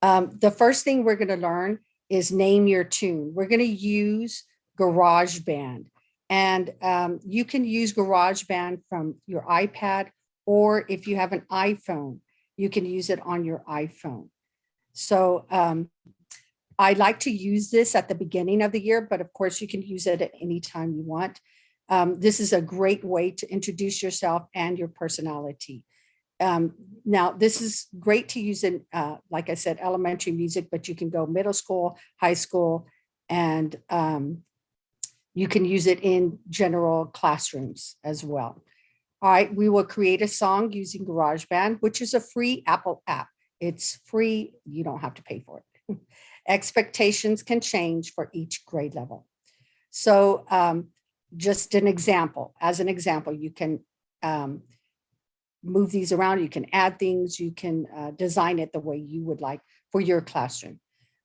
The first thing we're going to learn is name your tune. We're going to use GarageBand. And you can use GarageBand from your iPad, or if you have an iPhone, you can use it on your iPhone. So I like to use this at the beginning of the year, but of course you can use it at any time you want. This is a great way to introduce yourself and your personality. Now, this is great to use in, like I said, elementary music, but you can go middle school, high school, and you can use it in general classrooms as well. All right, we will create a song using GarageBand, which is a free Apple app. It's free, you don't have to pay for it. Expectations can change for each grade level. So just an example, as an example, you can move these around, you can add things, you can design it the way you would like for your classroom.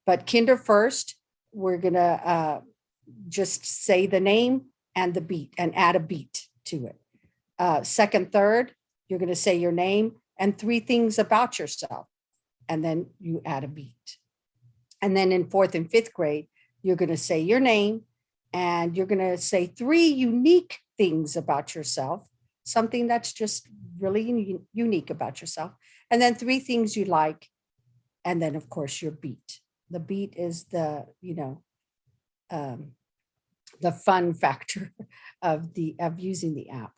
But kinder first, we're gonna just say the name and the beat and add a beat to it. Second, third, you're gonna say your name and 3 things about yourself, and then you add a beat. And then in 4th and 5th grade, you're gonna say your name and you're gonna say 3 unique things about yourself, something that's just really unique about yourself. And then 3 things you like. And then of course your beat. The beat is the, the fun factor of using the app.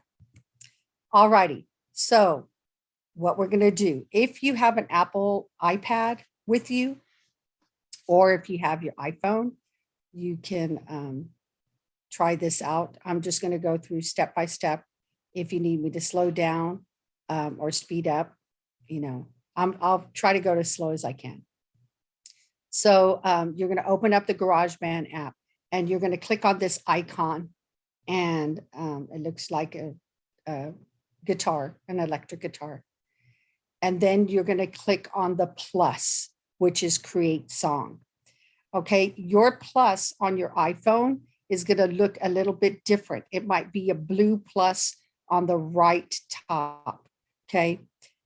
All righty. So what we're going to do, if you have an Apple iPad with you, or if you have your iPhone, you can try this out. I'm just going to go through step by step. If you need me to slow down or speed up, I'll try to go as slow as I can. So you're going to open up the GarageBand app and you're going to click on this icon, and it looks like a guitar, an electric guitar. And then you're going to click on the plus, which is create song. Okay, your plus on your iPhone is going to look a little bit different. It might be a blue plus on the right top. Okay,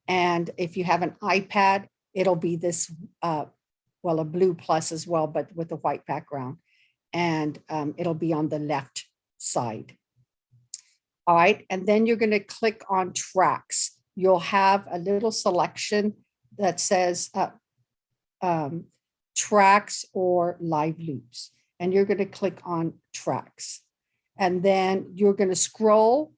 and if you have an iPad, it'll be this, a blue plus as well, but with a white background, and it'll be on the left side. All right, and then you're going to click on tracks. You'll have a little selection that says tracks or live loops, and you're going to click on tracks, and then you're going to scroll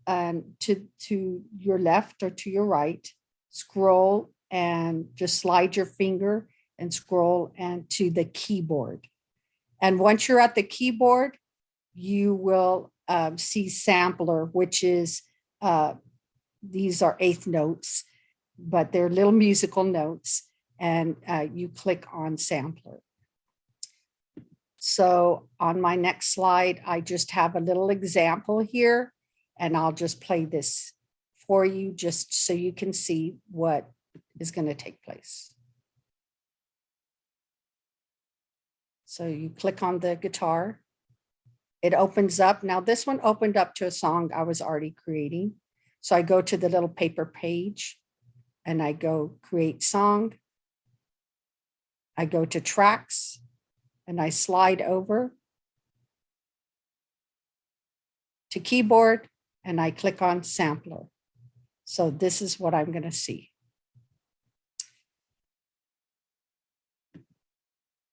to your left or to your right, scroll and just slide your finger and scroll and to the keyboard. And once you're at the keyboard, you will see sampler, which is, these are 8th notes, but they're little musical notes, and you click on sampler. So on my next slide, I just have a little example here, and I'll just play this for you just so you can see what is going to take place. So you click on the guitar. It opens up. Now this one opened up to a song I was already creating. So I go to the little paper page and I go create song. I go to tracks and I slide over to keyboard and I click on sampler. So this is what I'm going to see.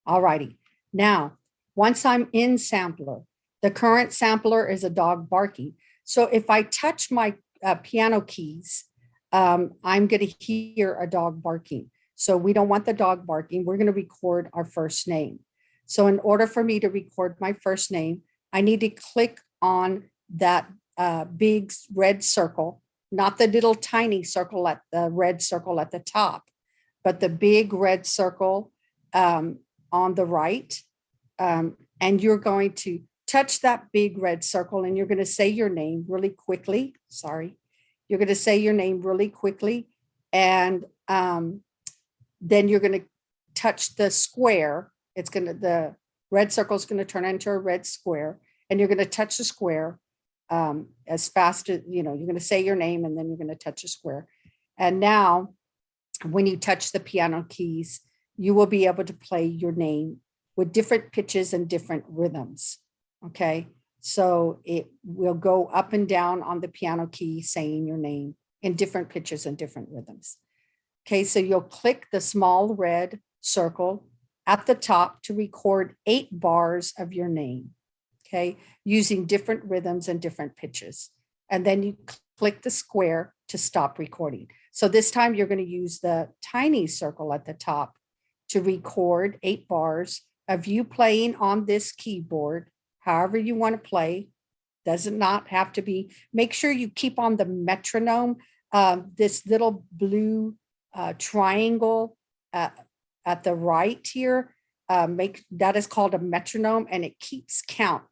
All righty. Now, once I'm in sampler, the current sampler is a dog barking. So if I touch my piano keys, I'm going to hear a dog barking. So we don't want the dog barking. We're going to record our first name. So in order for me to record my first name, I need to click on that big red circle, not the little tiny circle at the red circle at the top, but the big red circle on the right. And you're going to touch that big red circle and you're going to say your name really quickly. Sorry. You're going to say your name really quickly. And then you're going to touch the square. The red circle is going to turn into a red square, and you're going to touch the square as fast as, you're going to say your name and then you're going to touch the square. And now when you touch the piano keys, you will be able to play your name with different pitches and different rhythms. Okay, so it will go up and down on the piano key saying your name in different pitches and different rhythms. Okay, so you'll click the small red circle at the top to record 8 bars of your name, okay, using different rhythms and different pitches. And then you click the square to stop recording. So this time you're going to use the tiny circle at the top to record 8 bars of you playing on this keyboard, however you want to play. Does not have to be. Make sure you keep on the metronome, this little blue triangle at the right here. That is called a metronome, and it keeps count.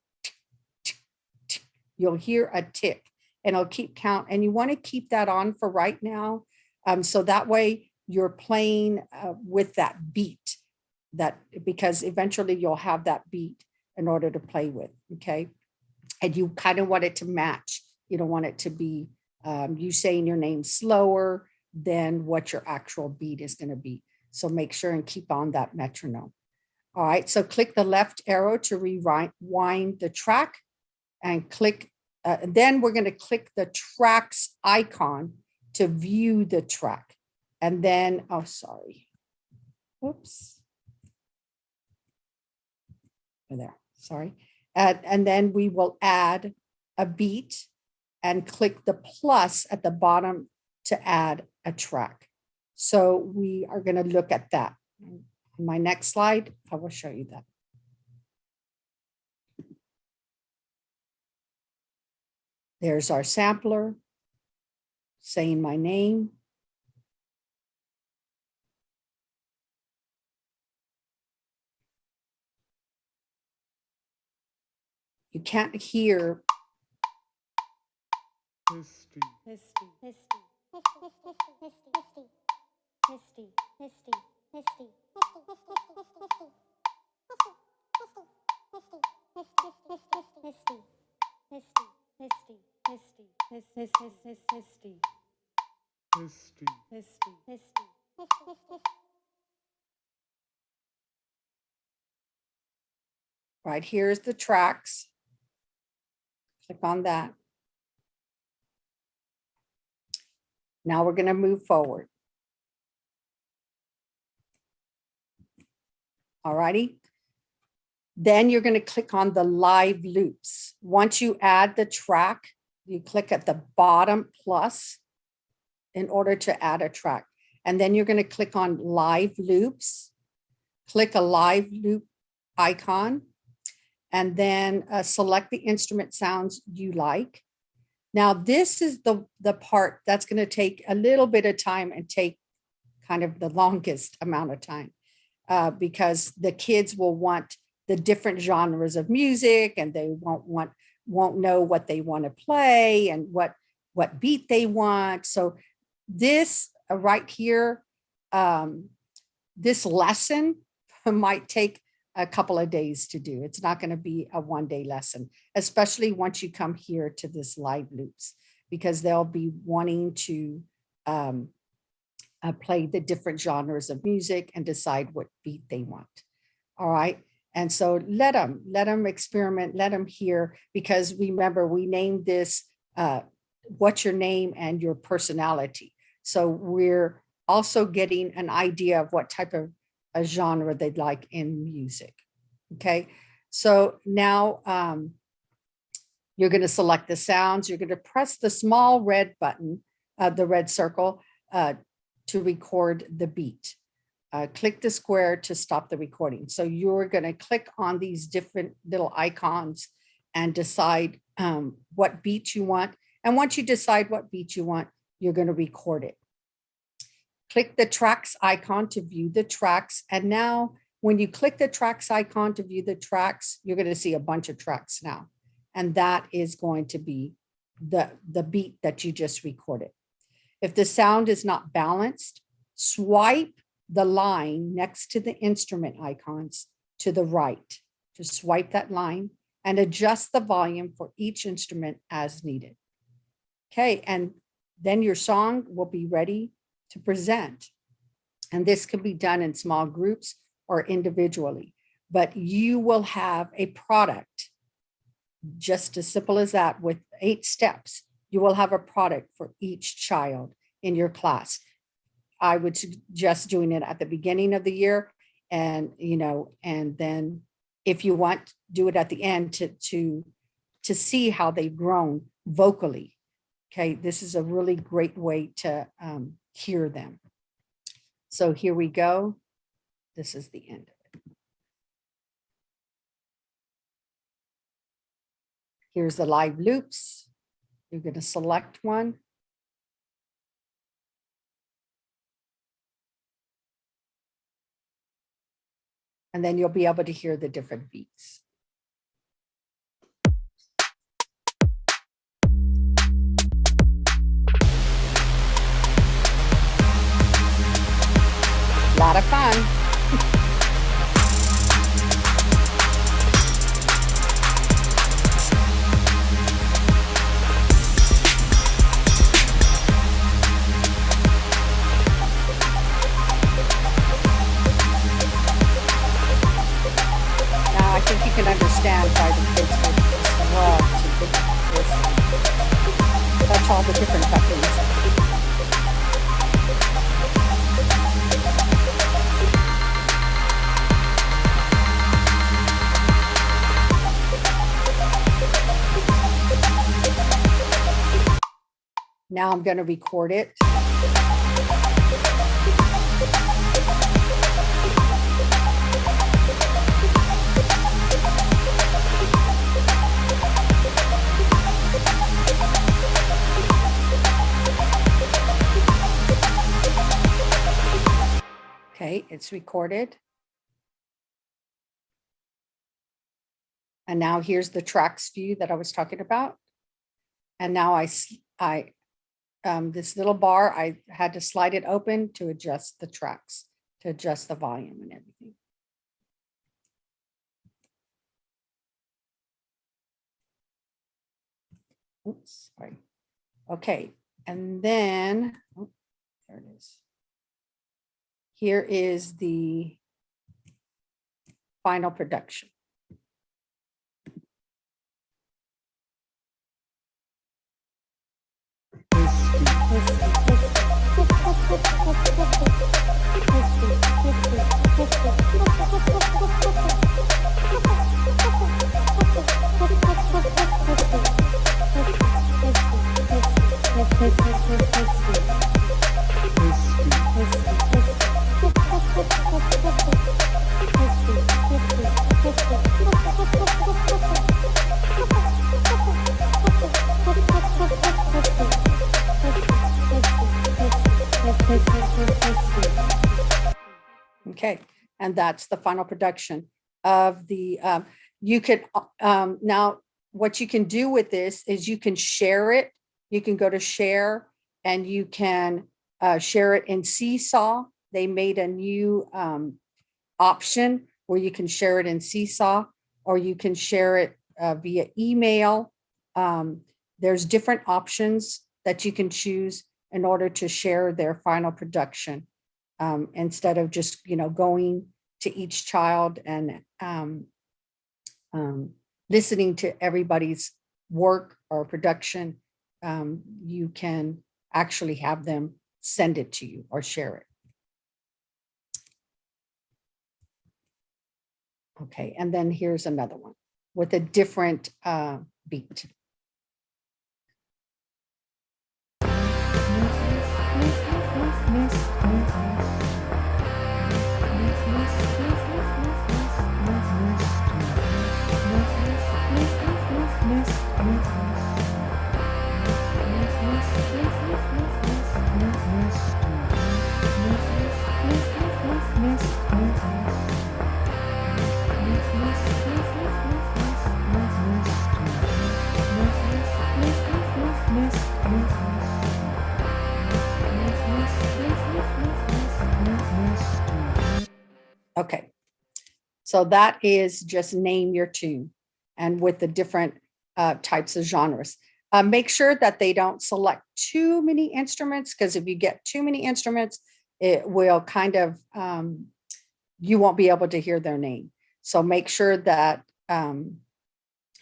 You'll hear a tick, and it'll keep count. And you want to keep that on for right now, so that way you're playing with that beat. Because eventually you'll have that beat in order to play with. Okay, and you kind of want it to match. You don't want it to be you saying your name slower than what your actual beat is going to be. So make sure and keep on that metronome. All right, so click the left arrow to rewind the track, and click, then we're going to click the tracks icon to view the track. And then, oh, sorry. Oops. There, sorry. And then we will add a beat and click the plus at the bottom to add a track. So we are going to look at that. In my next slide, I will show you that. There's our sampler saying my name. You can't hear. Right, here's the tracks. Click on that. Now we're going to move forward. All righty. Then you're going to click on the live loops. Once you add the track, you click at the bottom plus in order to add a track. And then you're going to click on live loops, click a live loop icon, and then select the instrument sounds you like. Now, this is the part that's going to take a little bit of time and take kind of the longest amount of time because the kids will want the different genres of music, and they won't know what they want to play and what beat they want. So this right here, this lesson might take a couple of days to do. It's not going to be a one-day lesson, especially once you come here to this live loops, because they'll be wanting to play the different genres of music and decide what beat they want. All right. And so let them experiment, let them hear, because remember, we named this what's your name and your personality. So we're also getting an idea of what type of a genre they'd like in music. Okay, so now you're going to select the sounds. You're going to press the small red button, the red circle, to record the beat. Click the square to stop the recording. So you're going to click on these different little icons and decide what beat you want. And once you decide what beat you want, you're going to record it. Click the tracks icon to view the tracks. And now when you click the tracks icon to view the tracks, you're going to see a bunch of tracks now. And that is going to be the beat that you just recorded. If the sound is not balanced, swipe the line next to the instrument icons to the right. Just swipe that line and adjust the volume for each instrument as needed. Okay, and then your song will be ready to present. And this can be done in small groups or individually, but you will have a product, just as simple as that, with 8 steps. You will have a product for each child in your class. I would suggest doing it at the beginning of the year, and and then if you want, do it at the end to see how they've grown vocally. Okay, this is a really great way to hear them. So here we go. This is the end of it. Here's the live loops. You're going to select one. And then you'll be able to hear the different beats. A lot of fun. Now I think you can understand why the kids would just love to touch all the different buttons. Now I'm going to record it. Okay, it's recorded. And now here's the tracks view that I was talking about. And now this little bar, I had to slide it open to adjust the tracks, to adjust the volume and everything. Oops, sorry. Okay, and then, oh, there it is. Here is the final production. Okay, and that's the final production of the, you could, now what you can do with this is you can share it. You can go to share and you can share it in Seesaw. They made a new option where you can share it in Seesaw, or you can share it via email. There's different options that you can choose in order to share their final production, instead of just going to each child and listening to everybody's work or production. You can actually have them send it to you or share it. Okay, and then here's another one with a different beat. Okay, so that is just name your tune, and with the different types of genres. Make sure that they don't select too many instruments, because if you get too many instruments, it will kind of, you won't be able to hear their name. So make sure that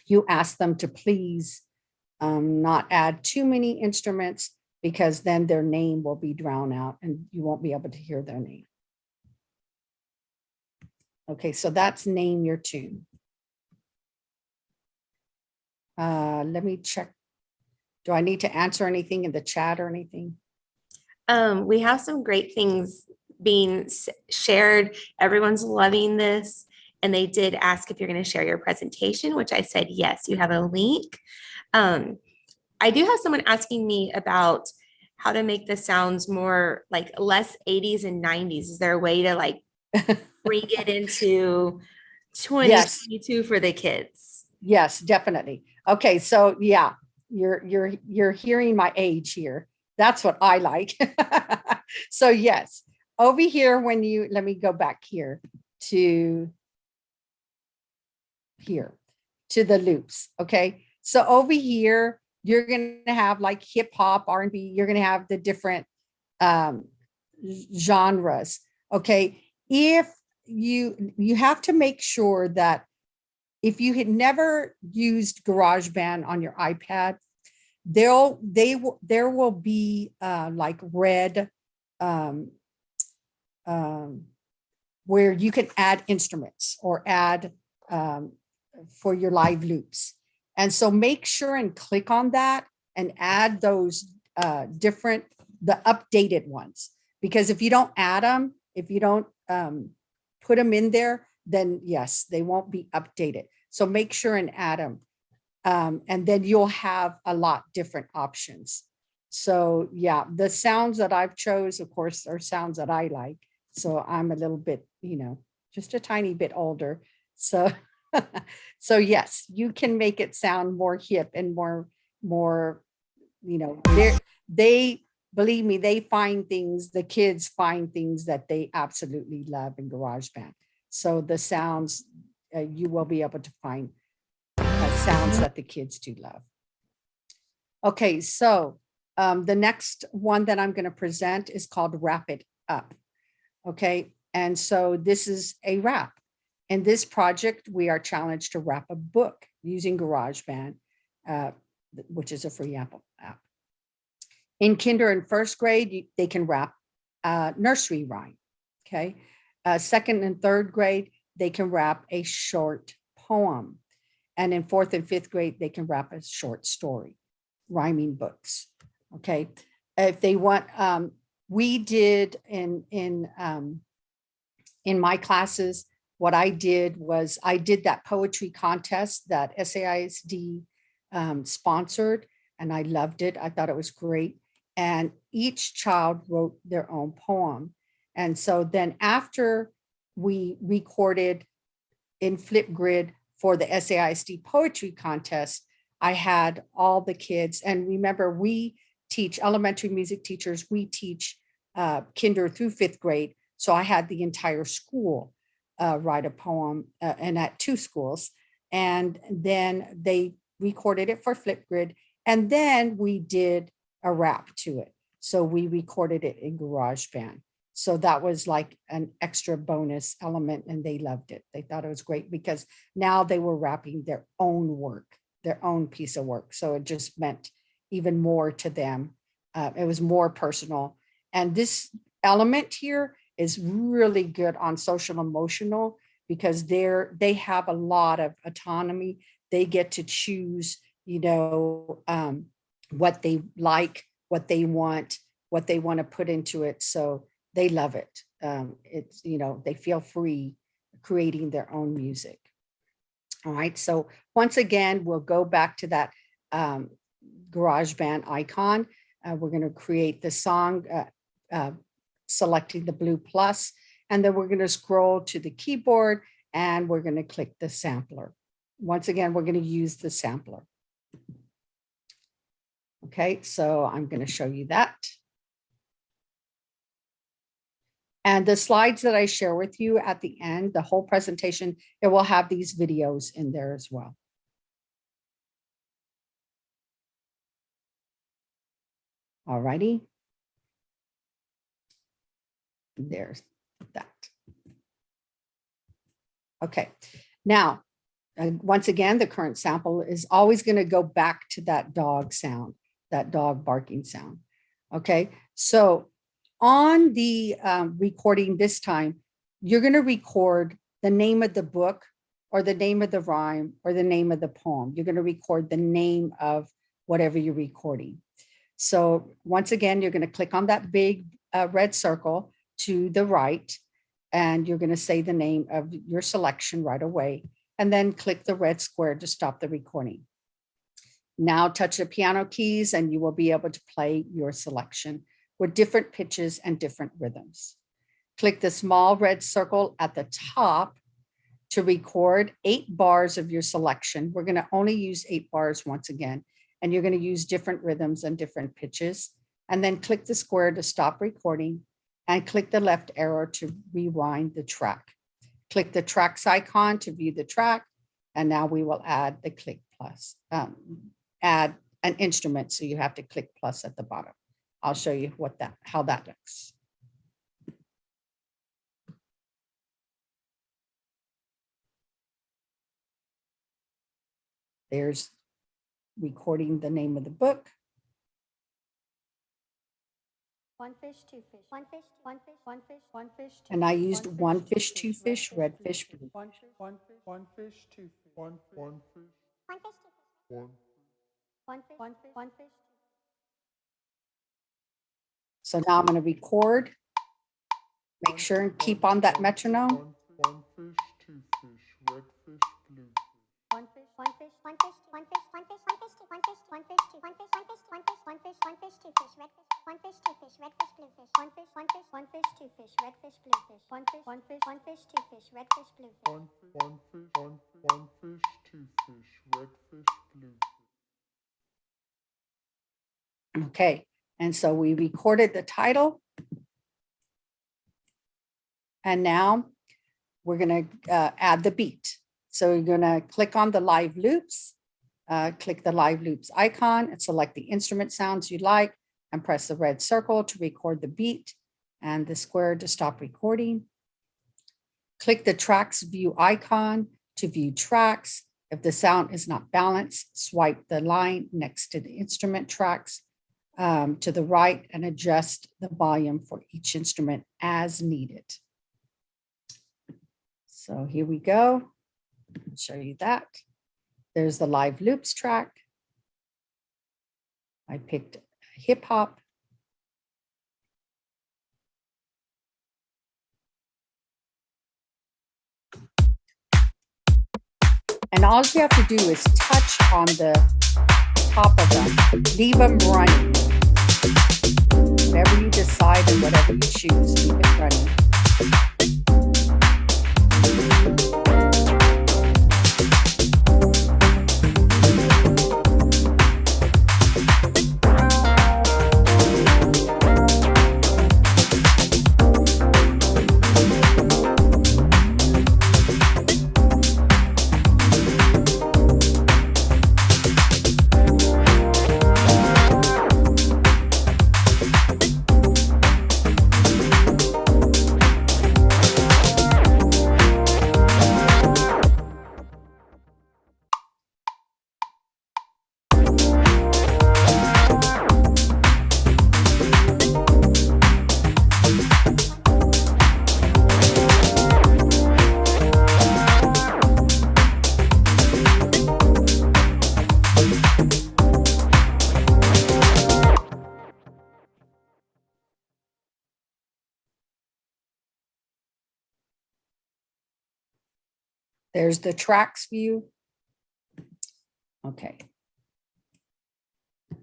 you ask them to please not add too many instruments, because then their name will be drowned out and you won't be able to hear their name. Okay, so that's name your tune. Let me check. Do I need to answer anything in the chat or anything? We have some great things being shared. Everyone's loving this. And they did ask if you're going to share your presentation, which I said, yes, you have a link. I do have someone asking me about how to make the sounds more like less 80s and 90s. Is there a way to like bring it into 2022 for the kids? Yes, definitely. Okay, so yeah, you're hearing my age here. That's what I like. So yes, over here when you, let me go back here to the loops. Okay, so over here you're gonna have like hip hop, R&B. You're gonna have the different genres. Okay, if you have to make sure that if you had never used GarageBand on your iPad, there will be like red um, where you can add instruments or add for your live loops. And so make sure and click on that and add those the updated ones. Because if you don't add them, if you don't put them in there, then yes, they won't be updated. So make sure and add them. And then you'll have a lot different options. So yeah, the sounds that I've chose, of course, are sounds that I like. So I'm a little bit, just a tiny bit older. So, so yes, you can make it sound more hip and more, they believe me, they find things, the kids find things that they absolutely love in GarageBand. So the sounds, you will be able to find sounds that the kids do love. Okay, so the next one that I'm going to present is called Wrap It Up. Okay, and so this is a wrap. In this project, we are challenged to wrap a book using GarageBand, which is a free Apple app. In kinder and first grade, they can wrap nursery rhyme. Okay, second and third grade, they can wrap a short poem. And in fourth and fifth grade, they can wrap a short story, rhyming books. Okay, if they want, we did in my classes. What I did was I did that poetry contest that SAISD sponsored, and I loved it. I thought it was great. And each child wrote their own poem. And so then after we recorded in Flipgrid for the SAISD poetry contest, I had all the kids. And remember, we teach elementary music teachers, we teach kinder through fifth grade. So I had the entire school write a poem, and at 2 schools. And then they recorded it for Flipgrid. And then we did a rap to it. So we recorded it in GarageBand. So that was like an extra bonus element, and they loved it. They thought it was great because now they were rapping their own work, their own piece of work. So it just meant even more to them. It was more personal. And this element here is really good on social emotional because they have a lot of autonomy. They get to choose, what they like, what they want to put into it. So they love it. It's, they feel free creating their own music. All right. So once again, we'll go back to that GarageBand icon. We're going to create the song, selecting the blue plus, and then we're going to scroll to the keyboard and we're going to click the sampler. Once again, we're going to use the sampler. Okay, so I'm going to show you that. And the slides that I share with you at the end, the whole presentation, it will have these videos in there as well. All righty. There's that. Okay, now, once again, the current sample is always going to go back to that dog sound, that dog barking sound. Okay, so on the recording this time, you're going to record the name of the book or the name of the rhyme or the name of the poem. You're going to record the name of whatever you're recording. So once again, you're going to click on that big red circle to the right, and you're going to say the name of your selection right away, and then click the red square to stop the recording. Now touch the piano keys and you will be able to play your selection with different pitches and different rhythms. Click the small red circle at the top to record 8 bars of your selection. We're going to only use 8 bars once again, and you're going to use different rhythms and different pitches. And then click the square to stop recording and click the left arrow to rewind the track. Click the tracks icon to view the track. And now we will add the click plus, add an instrument. So you have to click plus at the bottom. I'll show you how that looks. There's recording the name of the book. One fish, two fish, one fish, one fish, one fish, one fish, two And I fish, used one fish, two fish, red fish, blue. one fish, one fish, one fish, two fish, one fish, one fish, one fish, one fish, one fish, one fish. So now I'm going to record. Make sure and keep on that metronome. One fish, two fish, red fish, blue fish. One fish, one fish, one fish, one fish, one fish, one fish, one fish, one fish, one fish, one fish, one fish, one fish, one fish, two fish, red fish, one fish, two fish, red fish, blue fish, one fish, one fish, one fish, two fish, red fish, blue fish, one fish, one fish, one fish, two fish, red fish, blue fish. One fish, two fish, red fish, blue fish. Okay, and so we recorded the title. And now we're going to add the beat. So you're going to click on the live loops, click the live loops icon and select the instrument sounds you like and press the red circle to record the beat and the square to stop recording. Click the tracks view icon to view tracks. If the sound is not balanced, swipe the line next to the instrument tracks to the right and adjust the volume for each instrument as needed. So here we go. I'll show you that. There's the live loops track. I picked hip hop. And all you have to do is touch on the top of them. Leave them running. Whatever you decide and whatever you choose, leave it running. There's the tracks view. Okay.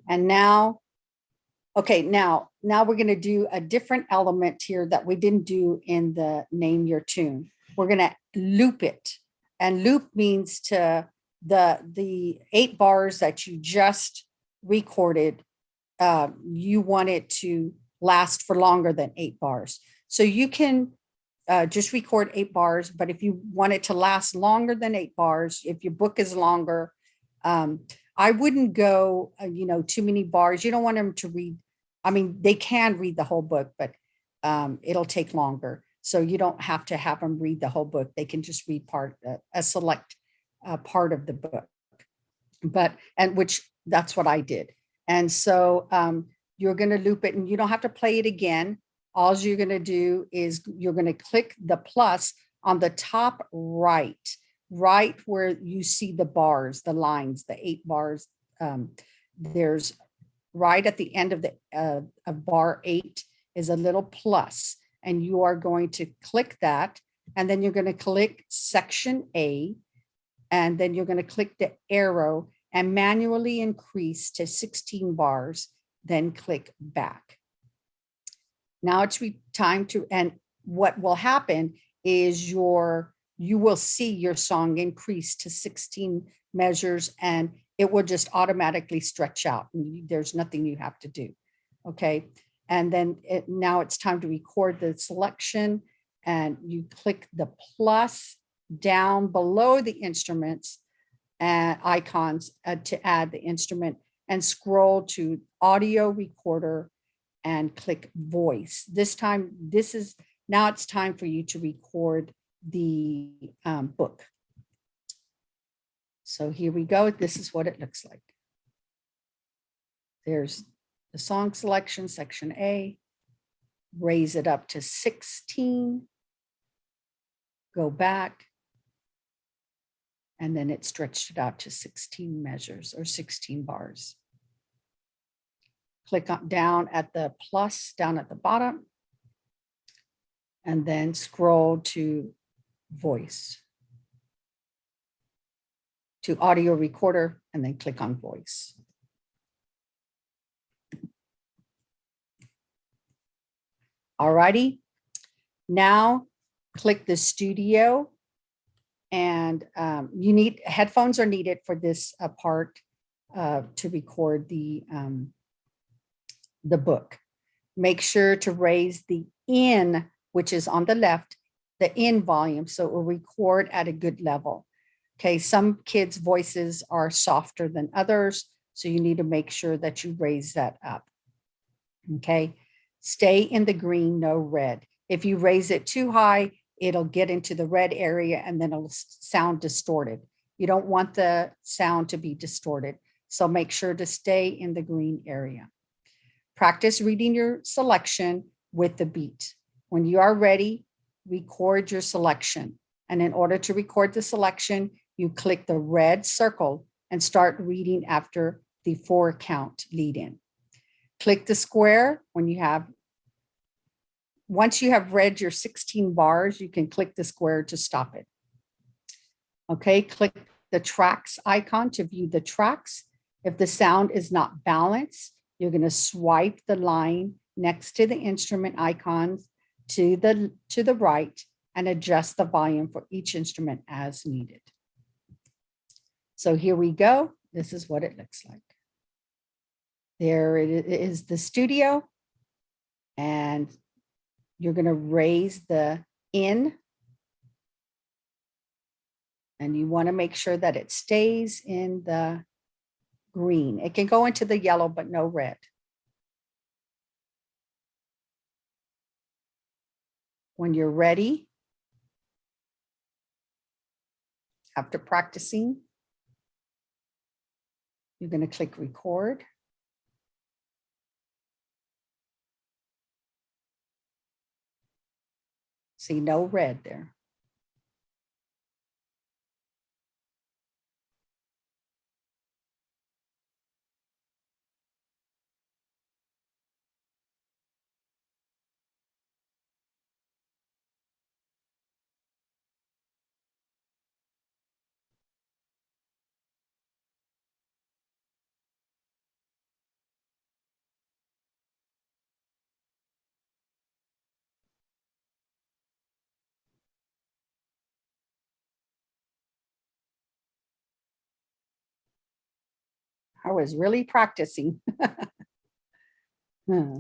And now, okay, now we're going to do a different element here that we didn't do in the name your tune. We're going to loop it. And loop means to the 8 bars that you just recorded, you want it to last for longer than 8 bars. So you can just record 8 bars, but if you want it to last longer than 8 bars, if your book is longer, I wouldn't go, too many bars. You don't want them to read. I mean, they can read the whole book, but it'll take longer. So you don't have to have them read the whole book. They can just read a select part of the book. And which that's what I did. And so you're going to loop it and you don't have to play it again. All you're going to do is you're going to click the plus on the top right where you see the bars, the lines, the 8 bars. There's right at the end of of bar 8 is a little plus, and you are going to click that, and then you're going to click section A, and then you're going to click the arrow and manually increase to 16 bars, then click back. Now it's time to, and what will happen is you will see your song increase to 16 measures, and it will just automatically stretch out. There's nothing you have to do. Okay. And then now it's time to record the selection, and you click the plus down below the instruments and icons to add the instrument, and scroll to audio recorder and click voice. Now it's time for you to record the book. So here we go. This is what it looks like. There's the song selection, section A. Raise it up to 16. Go back. And then it stretched it out to 16 measures or 16 bars. Click down at the plus down at the bottom, and then scroll to voice, to audio recorder, and then click on voice. All righty. Now click the studio, and you need headphones are needed for this part to record the book. Make sure to raise the in, which is on the left, the in volume, so it will record at a good level. Okay, some kids' voices are softer than others, so you need to make sure that you raise that up. Okay, stay in the green, no red. If you raise it too high, it'll get into the red area and then it'll sound distorted. You don't want the sound to be distorted, so make sure to stay in the green area. Practice reading your selection with the beat. When you are ready, record your selection. And in order to record the selection, you click the red circle and start reading after the 4 count lead in. Click the square once you have read your 16 bars, you can click the square to stop it. Okay, click the tracks icon to view the tracks. If the sound is not balanced, you're going to swipe the line next to the instrument icons to the right and adjust the volume for each instrument as needed. So here we go. This is what it looks like. There it is, the studio, and you're going to raise the in, and you want to make sure that it stays in the green. It can go into the yellow, but no red. When you're ready, after practicing, you're going to click record. See, no red there. I was really practicing. Okay.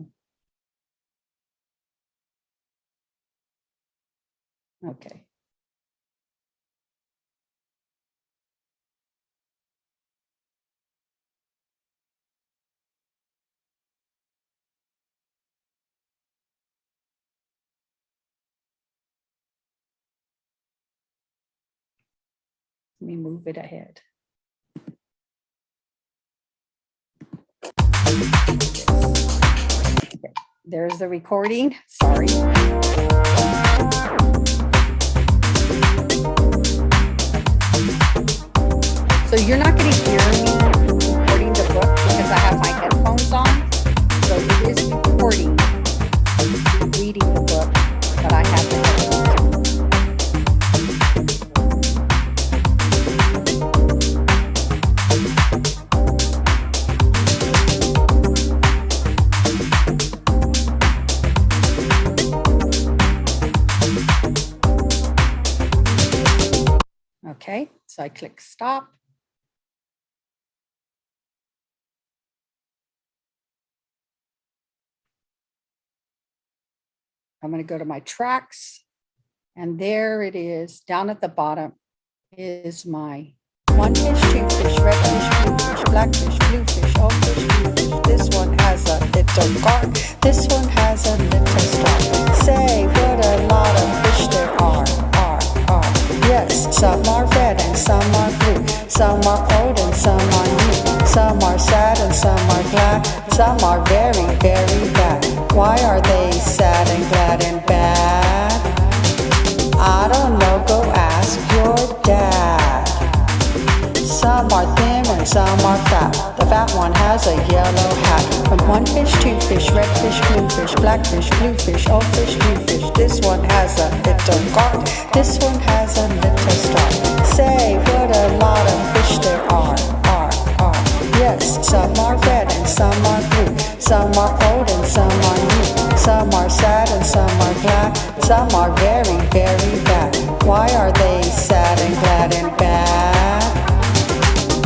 Let me move it ahead. Okay, there's the recording. Sorry. So you're not going to hear me recording the book because I have my headphones on. So it is recording, reading the book, but I have the headphones on. Okay, so I click stop. I'm going to go to my tracks, and there it is. Down at the bottom is my one fish, two fish, red fish, blue fish, black fish, blue fish, old fish, blue fish. This one has a little card. This one has a little star. Say what a lot of fish there are. Yes, some are red and some are blue. Some are old and some are new. Some are sad and some are glad. Some are very, very bad. Why are they sad and glad and bad? I don't know, go ask your dad. Some are thin and some are fat. The fat one has a yellow hat. From one fish, two fish, red fish, blue fish, black fish, blue fish, old fish, new fish. This one has a little card. This one has a little star. Say what a lot of fish there are. Yes, some are red and some are blue. Some are old and some are new. Some are sad and some are glad. Some are very, very bad. Why are they sad and glad and bad?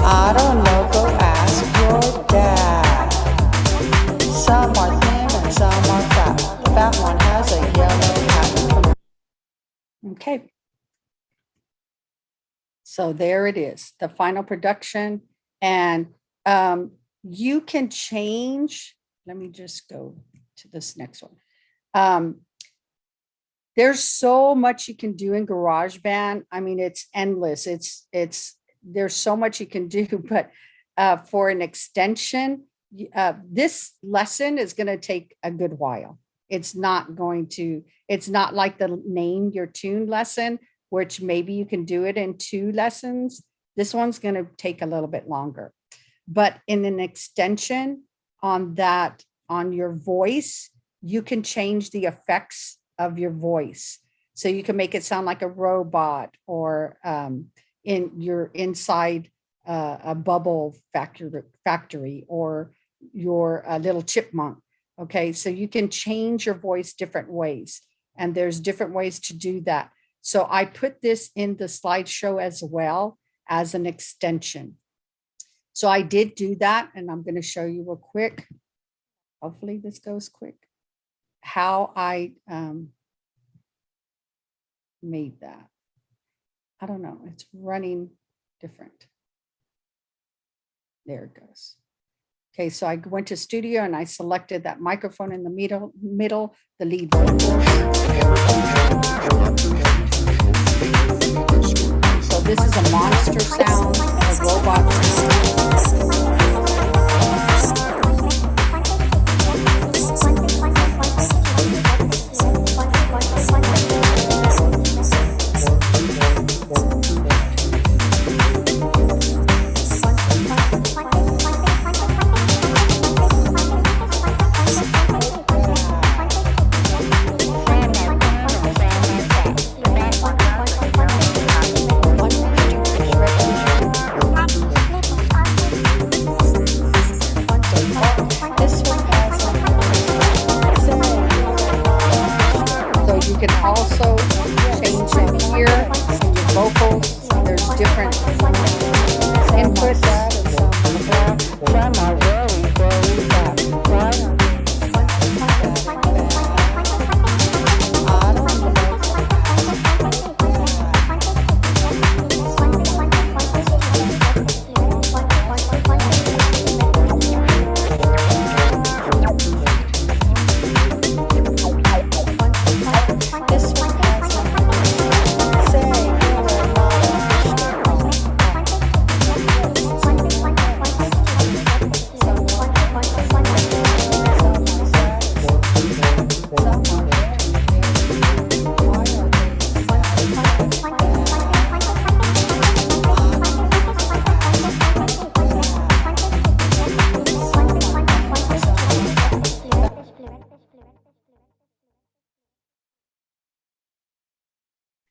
I don't know, go ask your dad. Some are thin and some are fat. The fat one has a yellow hat. Okay. So there it is, the final production. And you can change. Let me just go to this next one. There's so much you can do in GarageBand. I mean, it's endless. There's so much you can do, but for an extension, this lesson is going to take a good while. It's not like the name your tune lesson, which maybe you can do it in 2 lessons. This one's going to take a little bit longer. But in an extension on your voice, you can change the effects of your voice. So you can make it sound like a robot, or you're inside a bubble factory, or you're a little chipmunk. Okay, so you can change your voice different ways, and there's different ways to do that. So I put this in the slideshow as well as an extension. So I did do that, and I'm going to show you real quick. Hopefully this goes quick. How I made that. I don't know. It's running different. There it goes. Okay, so I went to studio and I selected that microphone in the middle, the lead vocals. So this is a monster sound, a robot sound.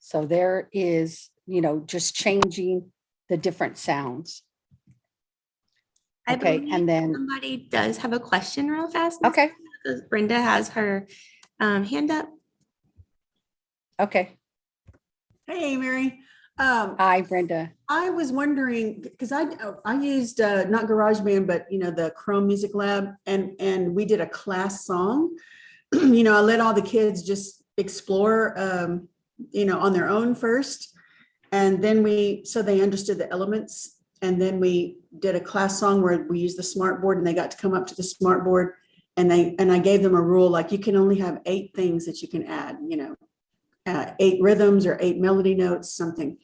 So there is, just changing the different sounds. I Okay, believe and then, somebody does have a question real fast. Miss okay, Brenda. Brenda has her hand up. okay. Hey, Mary. Hi, Brenda. I was wondering because I used not GarageBand, but the Chrome Music Lab, and we did a class song. I let all the kids just explore, on their own first, and then so they understood the elements, and then we did a class song where we used the smart board, and they got to come up to the smart board, and I gave them a rule like you can only have 8 things that you can add, 8 rhythms or 8 melody notes, something.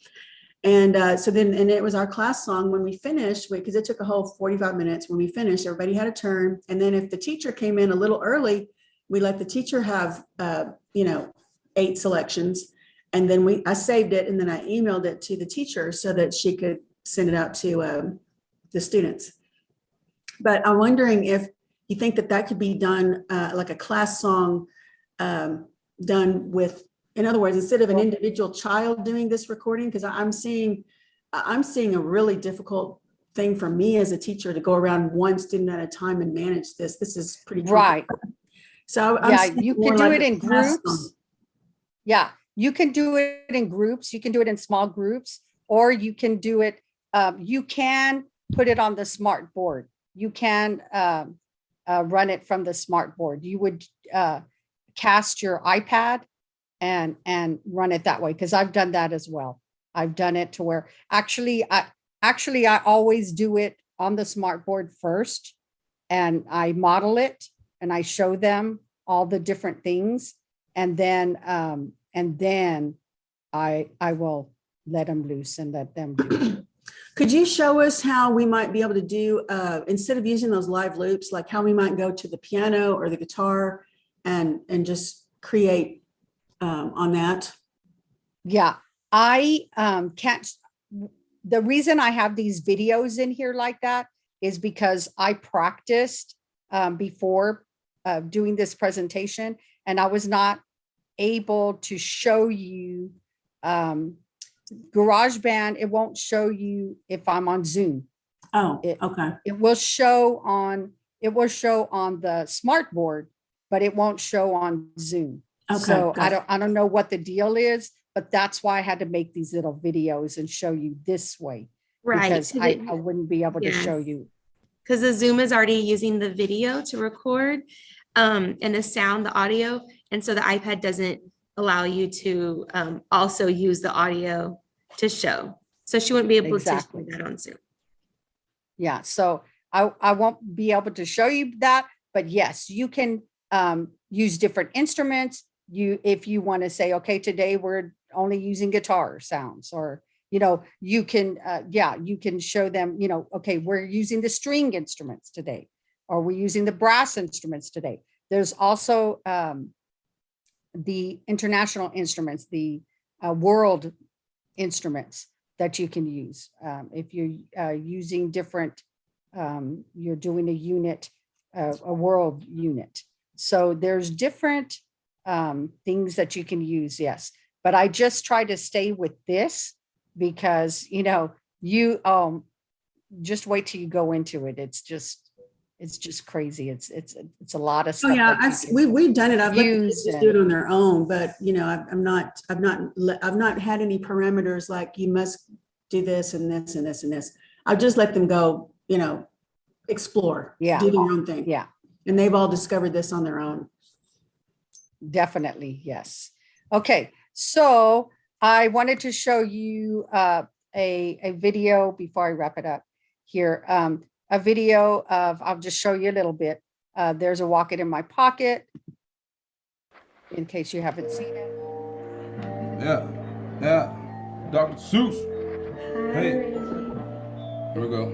And and it was our class song when we finished, because it took a whole 45 minutes. When we finished, everybody had a turn. And then if the teacher came in a little early, we let the teacher have, 8 selections. And then I saved it, and then I emailed it to the teacher so that she could send it out to the students. But I'm wondering if you think that could be done like a class song done with, in other words, instead of an individual child doing this recording, because I'm seeing a really difficult thing for me as a teacher to go around one student at a time and manage this. This is pretty Right. So Yeah, you can do it in groups. Song. Yeah, you can do it in groups. You can do it in small groups, or you can do it, you can put it on the smart board. You can run it from the smart board. You would cast your iPad and run it that way, because I've done that as well. I've done it to where actually I always do it on the smart board first, and I model it and I show them all the different things, and then I will let them loose and let them do it. Could you show us how we might be able to do, instead of using those live loops, like how we might go to the piano or the guitar and just create on that? Yeah, I can't. The reason I have these videos in here like that is because I practiced before doing this presentation, and I was not able to show you GarageBand. It won't show you if I'm on Zoom. Oh, okay. It will show on the smart board, but it won't show on Zoom. Okay, So got I don't know what the deal is, but that's why I had to make these little videos and show you this way. Right. Because I wouldn't be able to show you. Because the Zoom is already using the video to record and the sound, the audio. And so the iPad doesn't allow you to also use the audio to show. So she wouldn't be able to show that on Zoom. Yeah, so I won't be able to show you that, but yes, you can use different instruments. If you want to say, okay, today we're only using guitar sounds, or you can you can show them, okay, we're using the string instruments today, or we're using the brass instruments today. There's also the international instruments, the world instruments that you can use. If you're using different, you're doing a unit, a world unit. So there's different things that you can use, yes. But I just try to stay with this because, you just wait till you go into it. It's just crazy. It's a lot of stuff. Oh yeah, we've done it. I've let the kids just do it on their own, but I've not had any parameters like you must do this and this and this and this. I've just let them go, explore, do their own thing. Yeah. And they've all discovered this on their own. Definitely, yes. Okay, so I wanted to show you a video before I wrap it up here. A video of, I'll just show you a little bit. There's a Walk It in My Pocket, in case you haven't seen it. Yeah, Dr. Seuss. Hey, here we go.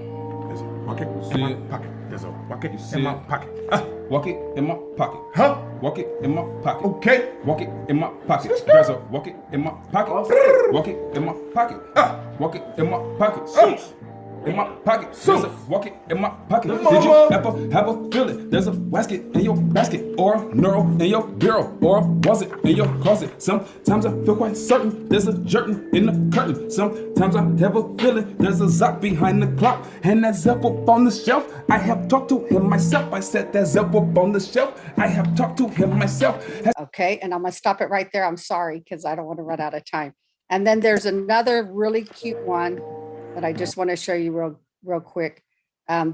There's a walk it See in my it? pocket. There's a walk it see in my it? pocket. Walk it in my pocket. Huh? Walk it in my pocket. Okay. Walk it in my pocket. There's a walk it in my pocket. Walk it in my pocket. Walk it in my pocket. Seuss. in my pocket. There's a walk-it in my pocket. Did you ever have a feeling? There's a wasket in your basket, or a neural in your bureau, or was it in your closet? Sometimes I feel quite certain there's a jerkin in the curtain. Sometimes I have a feeling there's a Zoc behind the clock, and that Zep up on the shelf. I have talked to him myself. I said that Zep up on the shelf. I have talked to him myself. Okay, and I'm gonna stop it right there. I'm sorry, because I don't want to run out of time. And then there's another really cute one that I just want to show you real quick.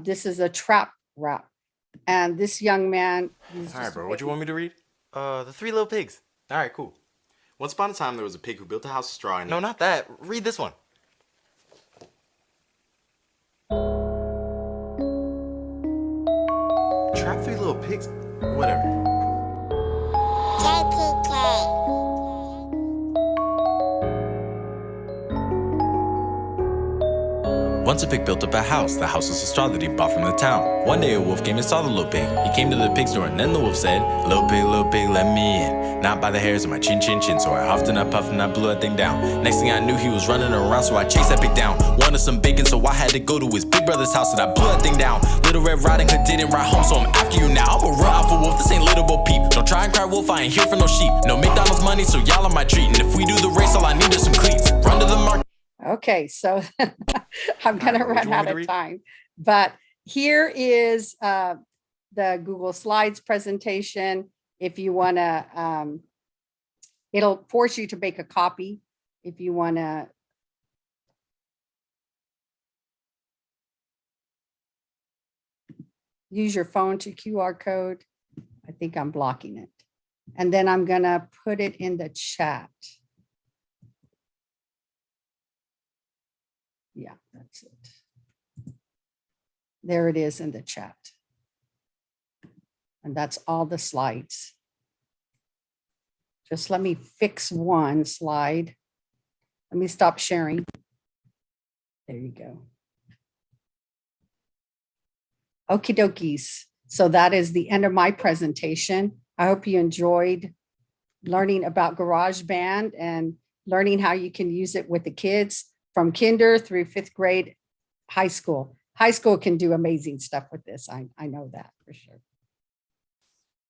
This is a trap rap. And this young man. All right, bro. What you want me to read? The Three Little Pigs. All right, cool. Once upon a time, there was a pig who built a house of straw. No, not that. Read this one. Trap three little pigs. Whatever. JTK. Once a pig built up a house. The house was a straw that he bought from the town. One day a wolf came and saw the little pig. He came to the pig's door and then the wolf said, little pig, let me in. Not by the hairs of my chin. So I huffed and I puffed and I blew that thing down. Next thing I knew, he was running around, so I chased that pig down. Wanted some bacon, so I had to go to his big brother's house and I blew that thing down. Little Red Riding Hood didn't ride home, so I'm after you now. I'm a real alpha wolf, this ain't little Bo Peep. Don't try and cry wolf, I ain't here for no sheep. No McDonald's money, so y'all on my treat. And if we do the race, all I need is some cleats. Run to the market. Okay, so I'm gonna run out of time, but here is the Google Slides presentation. If you wanna, it'll force you to make a copy. If you wanna use your phone to QR code, I think I'm blocking it. And then I'm gonna put it in the chat. Yeah, that's it. There it is in the chat. And that's all the slides. Just let me fix one slide. Let me stop sharing. There you go. Okie dokies. So that is the end of my presentation. I hope you enjoyed learning about GarageBand and learning how you can use it with the kids from kinder through 5th grade high school. High school can do amazing stuff with this. I know that for sure.